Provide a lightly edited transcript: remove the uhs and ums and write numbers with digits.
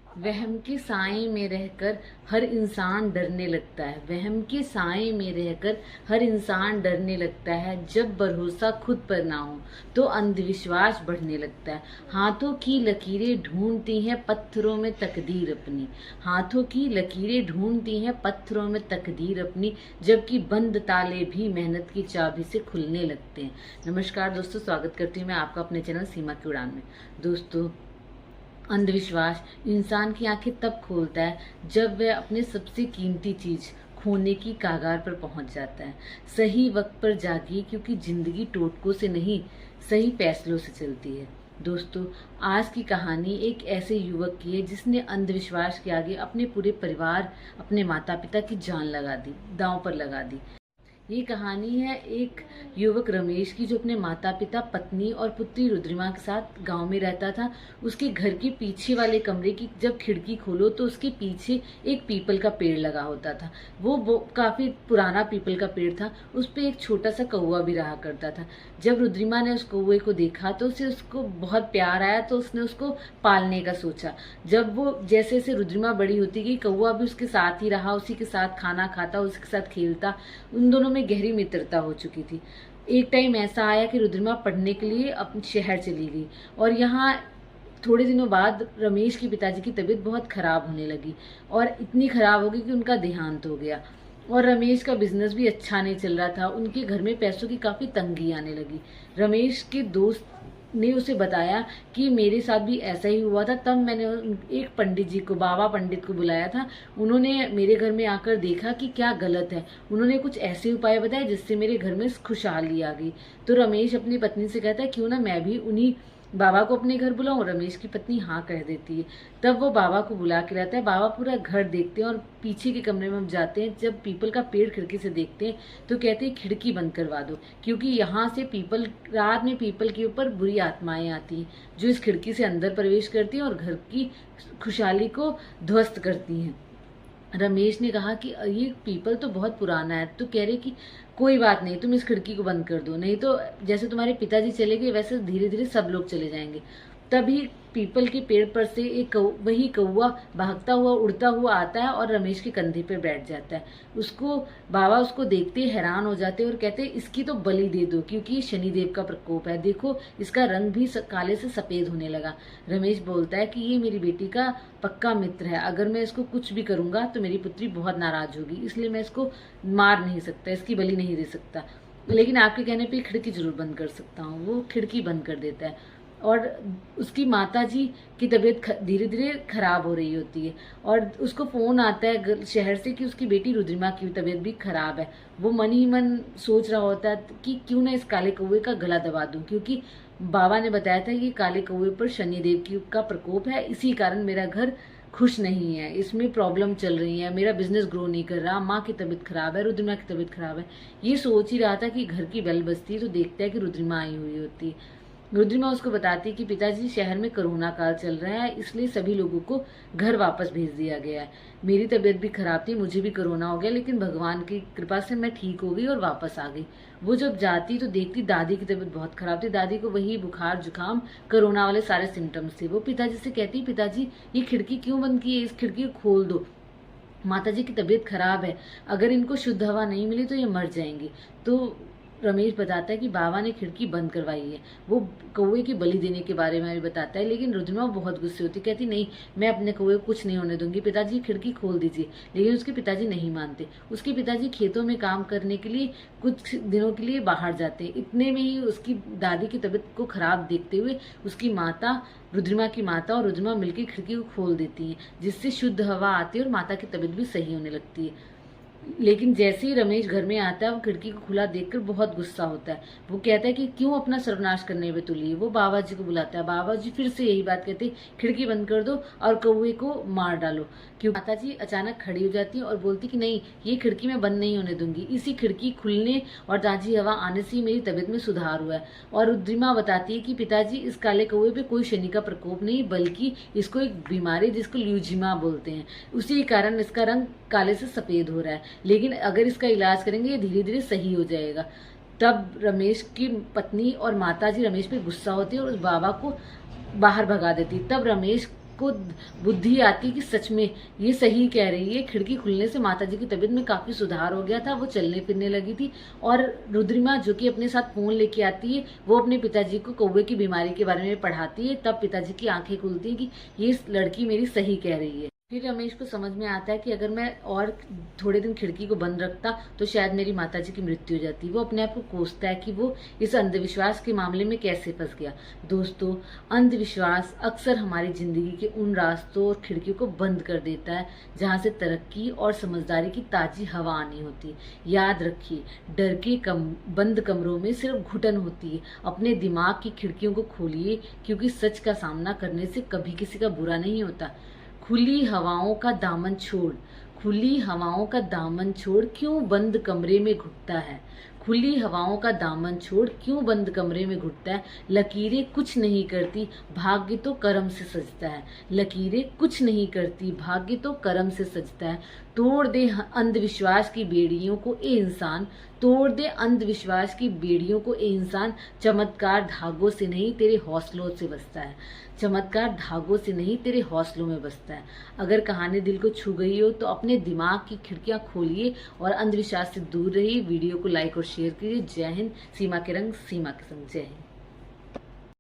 वहम के साए में रहकर हर इंसान डरने लगता है। वहम के साए में रहकर हर इंसान डरने लगता है। जब भरोसा खुद पर ना हो तो अंधविश्वास बढ़ने लगता है। हाथों की लकीरें ढूंढती हैं पत्थरों में तकदीर अपनी। हाथों की लकीरें ढूंढती हैं पत्थरों में तकदीर अपनी, जबकि बंद ताले भी मेहनत की चाबी से खुलने लगते हैं। नमस्कार दोस्तों, स्वागत करती हूँ मैं आपका अपने चैनल सीमा की उड़ान में। दोस्तों, अंधविश्वास इंसान की आंखें तब खोलता है जब वह अपने सबसे कीमती चीज खोने की कगार पर पहुंच जाता है। सही वक्त पर जागिए, क्योंकि जिंदगी टोटकों से नहीं, सही फैसलों से चलती है। दोस्तों, आज की कहानी एक ऐसे युवक की है जिसने अंधविश्वास के आगे अपने पूरे परिवार, अपने माता पिता की जान लगा दी, दांव पर लगा दी। ये कहानी है एक युवक रमेश की, जो अपने माता पिता, पत्नी और पुत्री रुद्रिमा के साथ गांव में रहता था। उसके घर के पीछे वाले कमरे की जब खिड़की खोलो तो उसके पीछे एक पीपल का पेड़ लगा होता था। वो काफी पुराना पीपल का पेड़ था। उस पे एक छोटा सा कौवा भी रहा करता था। जब रुद्रिमा ने उस कौवे को देखा तो उसे उसको बहुत प्यार आया, तो उसने उसको पालने का सोचा। जब वो जैसे जैसे रुद्रिमा बड़ी होती गई, कौवा भी उसके साथ ही रहा, उसी के साथ खाना खाता, उसी के साथ खेलता। उन दोनों में गहरी मित्रता हो चुकी थी। एक टाइम ऐसा आया कि रुद्रिमा पढ़ने के लिए अपने शहर चली गई, और यहाँ थोड़े दिनों बाद रमेश के पिताजी की तबीयत बहुत खराब होने लगी, और इतनी खराब हो गई कि उनका देहांत हो गया। और रमेश का बिजनेस भी अच्छा नहीं चल रहा था। उनके घर में पैसों की काफी तंगी आने लगी। रमेश के दोस्त ने उसे बताया कि मेरे साथ भी ऐसा ही हुआ था। तब मैंने एक पंडित जी को, बाबा पंडित को बुलाया था। उन्होंने मेरे घर में आकर देखा कि क्या गलत है। उन्होंने कुछ ऐसे उपाय बताए जिससे मेरे घर में खुशहाली आ गई। तो रमेश अपनी पत्नी से कहता है, क्यों ना मैं भी उन्हीं बाबा को अपने घर बुलाऊं। रमेश की पत्नी हाँ कह देती है। तब वो बाबा को बुला के लाता है। बाबा पूरा घर देखते हैं, और पीछे के कमरे में हम जाते हैं। जब पीपल का पेड़ खिड़की से देखते हैं तो कहते हैं खिड़की बंद करवा दो, क्योंकि यहाँ से पीपल, रात में पीपल के ऊपर बुरी आत्माएं आती हैं जो इस खिड़की से अंदर प्रवेश करती हैं और घर की खुशहाली को ध्वस्त करती हैं। रमेश ने कहा कि ये पीपल तो बहुत पुराना है। तो कह रहे कि कोई बात नहीं, तुम इस खिड़की को बंद कर दो, नहीं तो जैसे तुम्हारे पिताजी चले गए वैसे धीरे धीरे सब लोग चले जाएंगे। तभी पीपल के पेड़ पर से वही कौवा भागता हुआ, उड़ता हुआ आता है और रमेश के कंधे पे बैठ जाता है। बाबा उसको देखते हैरान हो जाते हैं और कहते हैं, इसकी तो बलि दे दो, क्योंकि ये शनिदेव का प्रकोप है। देखो, इसका रंग भी काले से सफेद होने लगा। रमेश बोलता है कि ये मेरी बेटी का पक्का मित्र है, अगर मैं इसको कुछ भी करूंगा तो मेरी पुत्री बहुत नाराज होगी, इसलिए मैं इसको मार नहीं सकता, इसकी बलि नहीं दे सकता, लेकिन आपके कहने पे खिड़की जरूर बंद कर सकता हूँ। वो खिड़की बंद कर देता है, और उसकी माताजी की तबीयत धीरे धीरे खराब हो रही होती है, और उसको फोन आता है शहर से कि उसकी बेटी रुद्रिमा की तबीयत भी खराब है। वो मन ही मन सोच रहा होता है कि क्यों ना इस काले कौवे का गला दबा दूं, क्योंकि बाबा ने बताया था कि काले कौवे पर शनिदेव का प्रकोप है, इसी कारण मेरा घर खुश नहीं है, इसमें प्रॉब्लम चल रही है, मेरा बिजनेस ग्रो नहीं कर रहा, माँ की तबीयत खराब है, रुद्रिमा की तबीयत खराब है। ये सोच ही रहा था कि घर की बेल बजती है तो देखता है कि रुद्रिमा आई हुई होती है। रुद्रिमा उसको बताती है कि पिताजी, शहर में कोरोना काल चल रहा है, इसलिए सभी लोगों को घर वापस भेज दिया गया है। मेरी तबीयत भी खराब थी, मुझे भी कोरोना हो गया, लेकिन भगवान की कृपा से मैं ठीक हो गई और वापस आ गई। वो जब जाती तो देखती दादी की तबीयत बहुत खराब थी। दादी को वही बुखार, जुकाम, कोरोना वाले सारे सिम्टम्स थे। वो पिताजी से कहती, पिताजी ये खिड़की क्यों बंद की है, इस खिड़की को खोल दो, माताजी की तबीयत खराब है, अगर इनको शुद्ध हवा नहीं मिली तो ये मर जाएंगी। तो रमेश बताता है कि बाबा ने खिड़की बंद करवाई है। वो कौवे की बलि देने के बारे में भी बताता है, लेकिन रुद्रिमा बहुत गुस्से होती, कहती नहीं, मैं अपने कौवे को कुछ नहीं होने दूंगी, पिताजी खिड़की खोल दीजिए। लेकिन उसके पिताजी नहीं मानते। उसके पिताजी खेतों में काम करने के लिए कुछ दिनों के लिए बाहर जाते हैं। इतने में ही उसकी दादी की तबीयत को खराब देखते हुए उसकी माता, रुद्रिमा की माता और रुद्रिमा मिलकर खिड़की को खोल देती है, जिससे शुद्ध हवा आती है और माता की तबीयत भी सही होने लगती है। लेकिन जैसे ही रमेश घर में आता है, वो खिड़की को खुला देखकर बहुत गुस्सा होता है। वो कहता है कि क्यों अपना सर्वनाश करने में तुली है। वो बाबा जी को बुलाता है। बाबा जी फिर से यही बात कहते हैं, खिड़की बंद कर दो और कौवे को मार डालो। क्यों? माता जी अचानक खड़ी हो जाती है और बोलती कि नहीं, ये खिड़की मैं बंद नहीं होने दूंगी, इसी खिड़की खुलने और ताजी हवा आने से मेरी तबीयत में सुधार हुआ है। और रुद्रिमा बताती है कि पिताजी, इस काले कौवे पे कोई शनि का प्रकोप नहीं, बल्कि इसको एक बीमारी जिसको ल्यूजिमा बोलते हैं, उसी कारण इसका रंग काले से सफेद हो रहा है, लेकिन अगर इसका इलाज करेंगे ये धीरे धीरे सही हो जाएगा। तब रमेश की पत्नी और माताजी रमेश पे गुस्सा होती है और उस बाबा को बाहर भगा देती। तब रमेश को बुद्धि आती कि सच में ये सही कह रही है। खिड़की खुलने से माताजी की तबीयत में काफी सुधार हो गया था, वो चलने फिरने लगी थी। और रुद्रिमा जो कि अपने साथ फोन लेके आती है, वो अपने पिताजी को कौवे की बीमारी के बारे में पढ़ाती है। तब पिताजी की आंखें खुलती है कि ये लड़की मेरी सही कह रही है। फिर रमेश को समझ में आता है कि अगर मैं और थोड़े दिन खिड़की को बंद रखता तो शायद मेरी माताजी की मृत्यु हो जाती। वो अपने आप को कोसता है कि वो इस अंधविश्वास के मामले में कैसे फंस गया। दोस्तों, अंधविश्वास अक्सर हमारी जिंदगी के उन रास्तों और खिड़कियों को बंद कर देता है जहाँ से तरक्की और समझदारी की ताजी हवा आनी होती है। याद रखिए, डर के बंद कमरों में सिर्फ घुटन होती है। अपने दिमाग की खिड़कियों को खोलिए, क्योंकि सच का सामना करने से कभी किसी का बुरा नहीं होता। खुली हवाओं का दामन छोड़, खुली हवाओं का दामन छोड़, क्यों बंद कमरे में घुटता है। खुली हवाओं का दामन छोड़, क्यों बंद कमरे में घुटता है। लकीरें कुछ नहीं करती, भाग्य तो कर्म से सजता है। लकीरें कुछ नहीं करती, भाग्य तो कर्म से सजता है। तोड़ दे अंधविश्वास की बेड़ियों को ए इंसान, तोड़ दे अंधविश्वास की बेड़ियों को ए इंसान। चमत्कार धागों से नहीं तेरे हौसलों से बसता है। चमत्कार धागों से नहीं तेरे हौसलों में बसता है। अगर कहानी दिल को छू गई हो तो अपने दिमाग की खिड़कियां खोलिए और अंधविश्वास से दूर रहिए। वीडियो को लाइक और शेयर कीजिए। जय हिंद। सीमा के रंग सीमा के संग। जय हिंद।